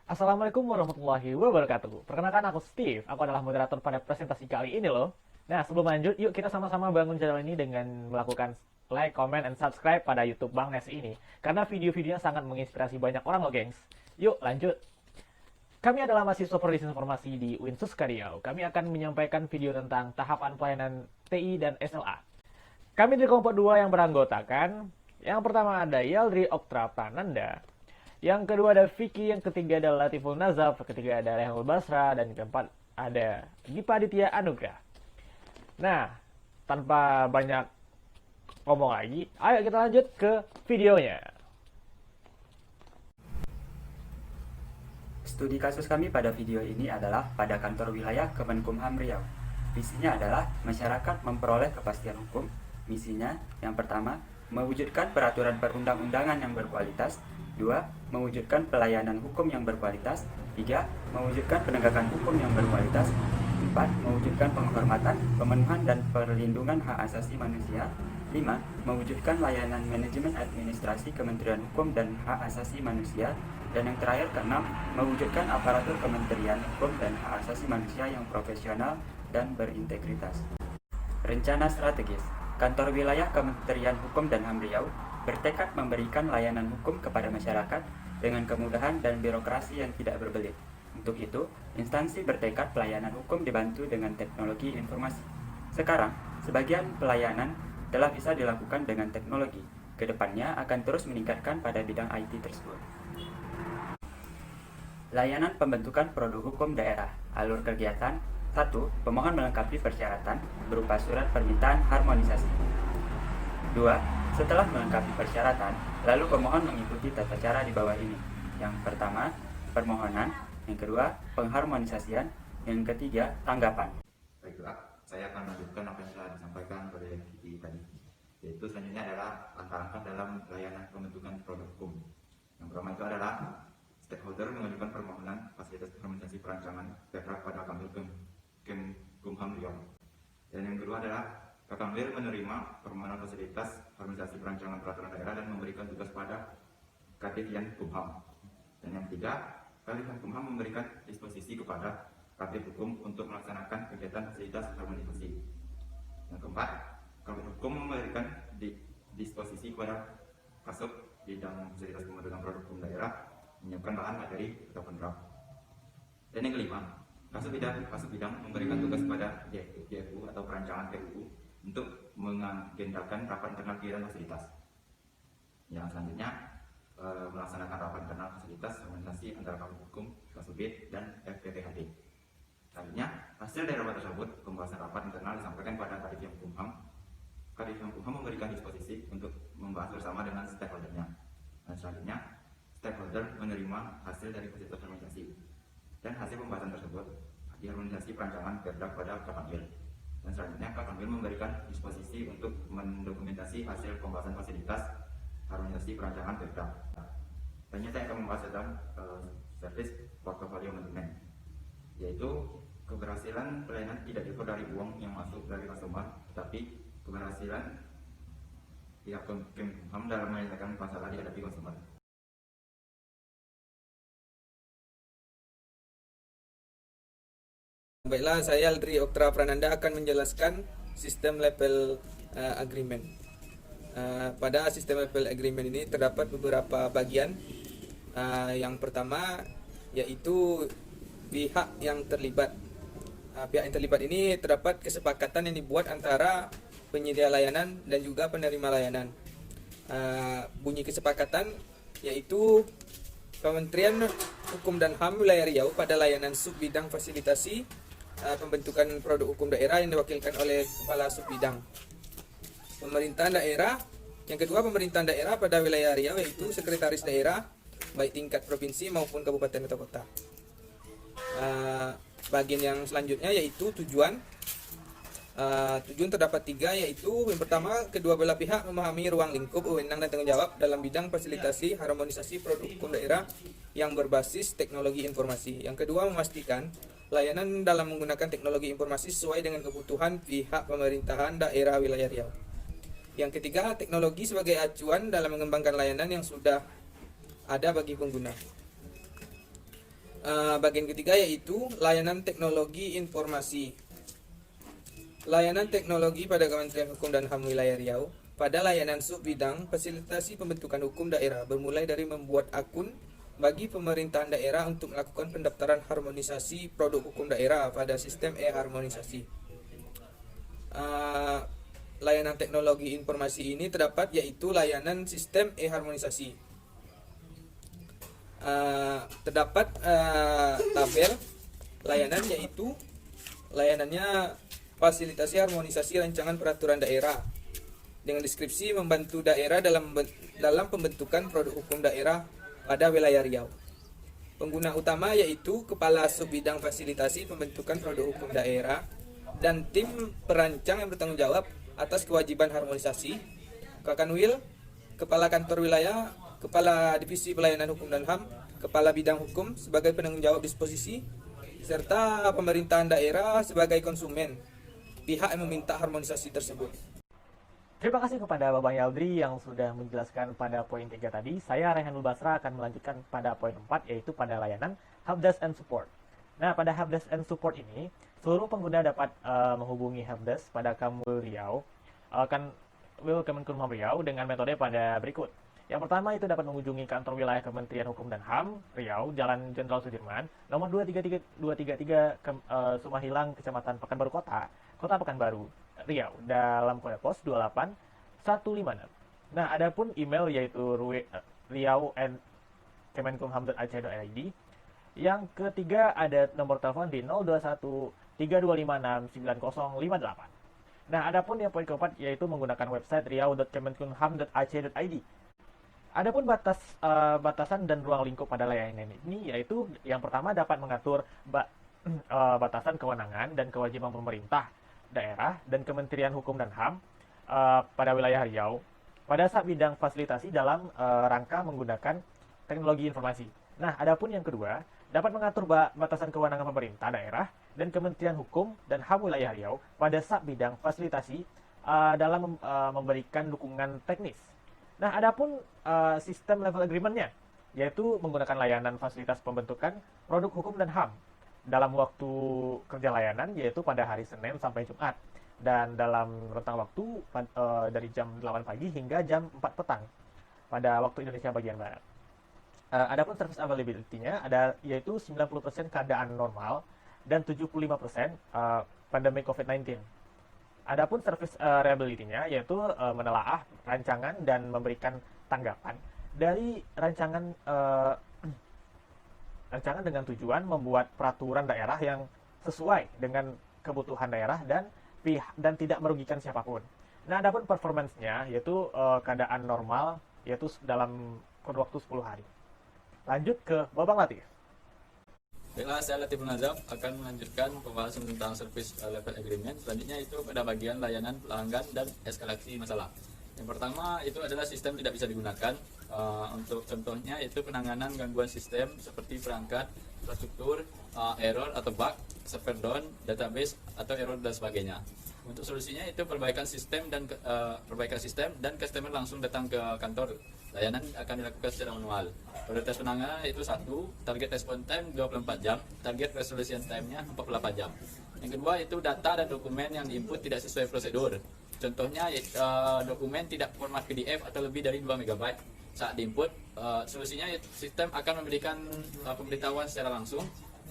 Assalamualaikum warahmatullahi wabarakatuh. Perkenalkan aku Steve, aku adalah moderator pada presentasi kali ini loh. Nah, sebelum lanjut, yuk kita sama-sama bangun channel ini dengan melakukan like, comment, and subscribe pada YouTube Bang Nes ini. Karena video-videonya sangat menginspirasi banyak orang loh, gengs. Yuk, lanjut. Kami adalah mahasiswa Prodi Informasi di Winsus Karyau. Kami akan menyampaikan video tentang tahapan pelayanan TI dan SLA. Kami dari kelompok 2 yang beranggotakan. Yang pertama ada Yaldri Oktra Prananda. Yang kedua ada Vicky, yang ketiga ada Latiful Nazaf, ketiga ada Rehanul Basra, dan keempat ada Dipa Aditya Anugrah. Nah, tanpa banyak ngomong lagi, ayo kita lanjut ke videonya. Studi kasus kami pada video ini adalah pada kantor wilayah Kemenkumham Riau. Visinya adalah masyarakat memperoleh kepastian hukum. Misinya yang pertama, mewujudkan peraturan perundang-undangan yang berkualitas. 2. Mewujudkan pelayanan hukum yang berkualitas. 3. Mewujudkan penegakan hukum yang berkualitas. 4. Mewujudkan penghormatan, pemenuhan, dan perlindungan hak asasi manusia. 5. Mewujudkan layanan manajemen administrasi Kementerian Hukum dan Hak Asasi Manusia. Dan yang terakhir, ke-6, mewujudkan aparatur Kementerian Hukum dan Hak Asasi Manusia yang profesional dan berintegritas. Rencana strategis. Kantor Wilayah Kementerian Hukum dan HAM Riau bertekad memberikan layanan hukum kepada masyarakat dengan kemudahan dan birokrasi yang tidak berbelit. Untuk itu, instansi bertekad pelayanan hukum dibantu dengan teknologi informasi. Sekarang, sebagian pelayanan telah bisa dilakukan dengan teknologi. Kedepannya akan terus meningkatkan pada bidang IT tersebut. Layanan pembentukan produk hukum daerah. Alur kegiatan 1. Pemohon melengkapi persyaratan berupa surat permintaan harmonisasi. 2. Setelah melengkapi persyaratan, lalu pemohon mengikuti tata cara di bawah ini. Yang pertama, permohonan. Yang kedua, pengharmonisasian. Yang ketiga, tanggapan. Baiklah, saya akan melanjutkan apa yang telah disampaikan oleh Kiki tadi. Yaitu selanjutnya adalah langkah-langkah dalam layanan pembentukan produk hukum. Yang pertama itu adalah stakeholder mengajukan permohonan fasilitas harmonisasi perancangan daerah pada Kemenkumham Riau. Dan yang kedua adalah Kakanwil menerima permohonan fasilitas harmonisasi perancangan peraturan daerah dan memberikan tugas pada Kadif Kumham. Dan yang ketiga, Kadif Kumham memberikan disposisi kepada Kadif Hukum untuk melaksanakan kegiatan fasilitas harmonisasi. Yang keempat, Kadif Hukum memberikan disposisi kepada Kasub bidang fasilitas pembentukan produk hukum daerah menyiapkan bahan materi atau draft. Dan yang kelima, Kasub bidang memberikan tugas kepada JFU atau perancangan PUU untuk mengagendakan rapat internal kegiatan fasilitas. Yang selanjutnya, melaksanakan rapat internal fasilitas harmonisasi antara Kadif Hukum, Kasubit, dan FPPHD. Selanjutnya, hasil dari rapat tersebut, pembahasan rapat internal disampaikan pada Kadif Kumham. Kadif Kumham memberikan disposisi untuk membahas bersama dengan stakeholdernya. Dan selanjutnya, stakeholder menerima hasil dari fasilitas harmonisasi. Dan hasil pembahasan tersebut diharmonisasi perancangan perda pada Kapanwil. Dan selanjutnya Kapanwil memberikan disposisi untuk mendokumentasi hasil pembahasan fasilitas harmonisasi perancangan perda. Selanjutnya saya akan membahas tentang service portfolio management, yaitu keberhasilan pelayanan tidak diukur dari uang yang masuk dari customer, tetapi keberhasilan pihak Kemenkumham dalam menyelesaikan masalah dihadapi konsumen. Baiklah, saya Aldri Oktra Prananda akan menjelaskan sistem level agreement. Pada sistem level agreement ini terdapat beberapa bagian. Yang pertama yaitu pihak yang terlibat. Pihak yang terlibat ini terdapat kesepakatan yang dibuat antara penyedia layanan dan juga penerima layanan. Bunyi kesepakatan yaitu Kementerian Hukum dan HAM Wilayah Riau pada layanan sub bidang fasilitasi pembentukan produk hukum daerah yang diwakilkan oleh kepala sub bidang. Pemerintahan daerah, yang kedua pemerintahan daerah pada wilayah Riau yaitu sekretaris daerah baik tingkat provinsi maupun kabupaten atau kota. Bagian yang selanjutnya yaitu tujuan. Tujuan terdapat 3, yaitu yang pertama, kedua belah pihak memahami ruang lingkup, wewenang dan tanggung jawab dalam bidang fasilitasi harmonisasi produk hukum daerah yang berbasis teknologi informasi. Yang kedua, memastikan layanan dalam menggunakan teknologi informasi sesuai dengan kebutuhan pihak pemerintahan daerah wilayah Riau. Yang ketiga, teknologi sebagai acuan dalam mengembangkan layanan yang sudah ada bagi pengguna. Bagian ketiga yaitu layanan teknologi informasi. Layanan teknologi pada Kementerian Hukum dan HAM Wilayah Riau pada layanan sub bidang fasilitasi pembentukan hukum daerah bermulai dari membuat akun bagi pemerintahan daerah untuk melakukan pendaftaran harmonisasi produk hukum daerah pada sistem e-harmonisasi. Layanan teknologi informasi ini terdapat yaitu layanan sistem e-harmonisasi. Terdapat tabel layanan yaitu layanannya fasilitasi harmonisasi rancangan peraturan daerah dengan deskripsi membantu daerah dalam pembentukan produk hukum daerah pada wilayah Riau. Pengguna utama yaitu Kepala Subbidang Fasilitasi Pembentukan Produk Hukum Daerah dan tim perancang yang bertanggung jawab atas kewajiban harmonisasi, Kakanwil, Kepala Kantor Wilayah, Kepala Divisi Pelayanan Hukum dan HAM, Kepala Bidang Hukum sebagai penanggung jawab disposisi, serta pemerintahan daerah sebagai konsumen, pihak yang meminta harmonisasi tersebut. Terima kasih kepada Bapak Yaldri yang sudah menjelaskan pada poin 3 tadi. Saya Rehanul Basra akan melanjutkan pada poin 4, yaitu pada layanan Helpdesk and Support. Nah, pada Helpdesk and Support ini, seluruh pengguna dapat menghubungi Helpdesk pada Kamwil Riau, Kemenkumham Riau dengan metode pada berikut. Yang pertama itu dapat mengunjungi kantor wilayah Kementerian Hukum dan HAM Riau, Jalan Jenderal Sudirman, nomor 233 Sumahilang, Kecamatan Pekanbaru Kota, Kota Pekanbaru, Riau, dalam kode pos 28156. Nah, adapun email yaitu riau@kemenkumham.ac.id. Yang ketiga ada nomor telepon di 021 3256 9058. Nah, adapun yang poin keempat yaitu menggunakan website riau.kemenkumham.ac.id. Adapun batasan dan ruang lingkup pada layanan ini yaitu yang pertama dapat mengatur batasan kewenangan dan kewajiban pemerintah daerah dan Kementerian Hukum dan HAM pada wilayah Riau pada saat bidang fasilitasi dalam rangka menggunakan teknologi informasi. Nah, adapun yang kedua dapat mengatur batasan kewenangan pemerintah daerah dan Kementerian Hukum dan HAM wilayah Riau pada saat bidang fasilitasi dalam memberikan dukungan teknis. Nah, adapun sistem level agreement-nya yaitu menggunakan layanan fasilitas pembentukan produk hukum dan HAM dalam waktu kerja layanan yaitu pada hari Senin sampai Jumat dan dalam rentang waktu dari jam 8 pagi hingga jam 4 petang pada waktu Indonesia bagian barat. Adapun service availability-nya ada yaitu 90% keadaan normal dan 75% pandemi COVID-19. Adapun service reliability-nya yaitu menelaah rancangan dan memberikan tanggapan dari rancangan dengan tujuan membuat peraturan daerah yang sesuai dengan kebutuhan daerah dan tidak merugikan siapapun. Nah, adapun performance-nya yaitu keadaan normal yaitu dalam kurun waktu 10 hari. Lanjut ke Babang Latif. Baiklah, saya Latif Nazaf akan melanjutkan pembahasan tentang service level agreement. Selanjutnya itu pada bagian layanan pelanggan dan eskalasi masalah. Yang pertama itu adalah sistem tidak bisa digunakan. Untuk contohnya itu penanganan gangguan sistem seperti perangkat, infrastruktur, error atau bug, server down, database atau error dan sebagainya. Untuk solusinya itu perbaikan sistem dan customer langsung datang ke kantor. Layanan akan dilakukan secara manual. Prioritas penanganan itu 1, target response time 24 jam, target resolution time-nya 48 jam. Yang kedua itu data dan dokumen yang diinput tidak sesuai prosedur. Contohnya dokumen tidak format PDF atau lebih dari 2 MB saat diinput. Solusinya sistem akan memberikan pemberitahuan secara langsung.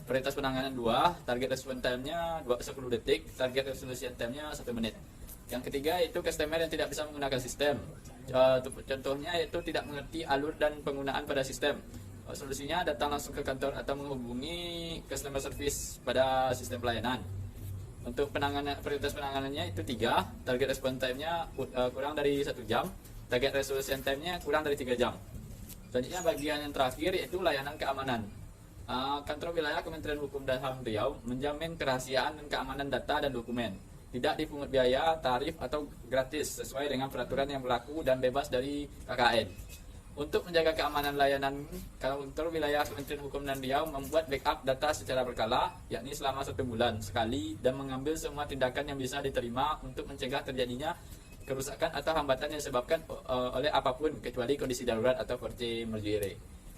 Prioritas penanganan 2, target response time-nya 10 detik, target resolution time-nya 1 menit. Yang ketiga itu customer yang tidak bisa menggunakan sistem. Contohnya itu tidak mengerti alur dan penggunaan pada sistem. Solusinya datang langsung ke kantor atau menghubungi customer service pada sistem pelayanan. Untuk prioritas penanganannya itu 3, target response time-nya kurang dari 1 jam, target resolution time-nya kurang dari 3 jam. Selanjutnya bagian yang terakhir yaitu layanan keamanan. Kantor wilayah Kementerian Hukum dan HAM Riau menjamin kerahasiaan dan keamanan data dan dokumen. Tidak dipungut biaya, tarif, atau gratis sesuai dengan peraturan yang berlaku dan bebas dari KKN. Untuk menjaga keamanan layanan, kantor wilayah Kementerian Hukum dan Riau membuat backup data secara berkala, yakni selama 1 bulan sekali, dan mengambil semua tindakan yang bisa diterima untuk mencegah terjadinya kerusakan atau hambatan yang disebabkan oleh apapun kecuali kondisi darurat atau force majeure.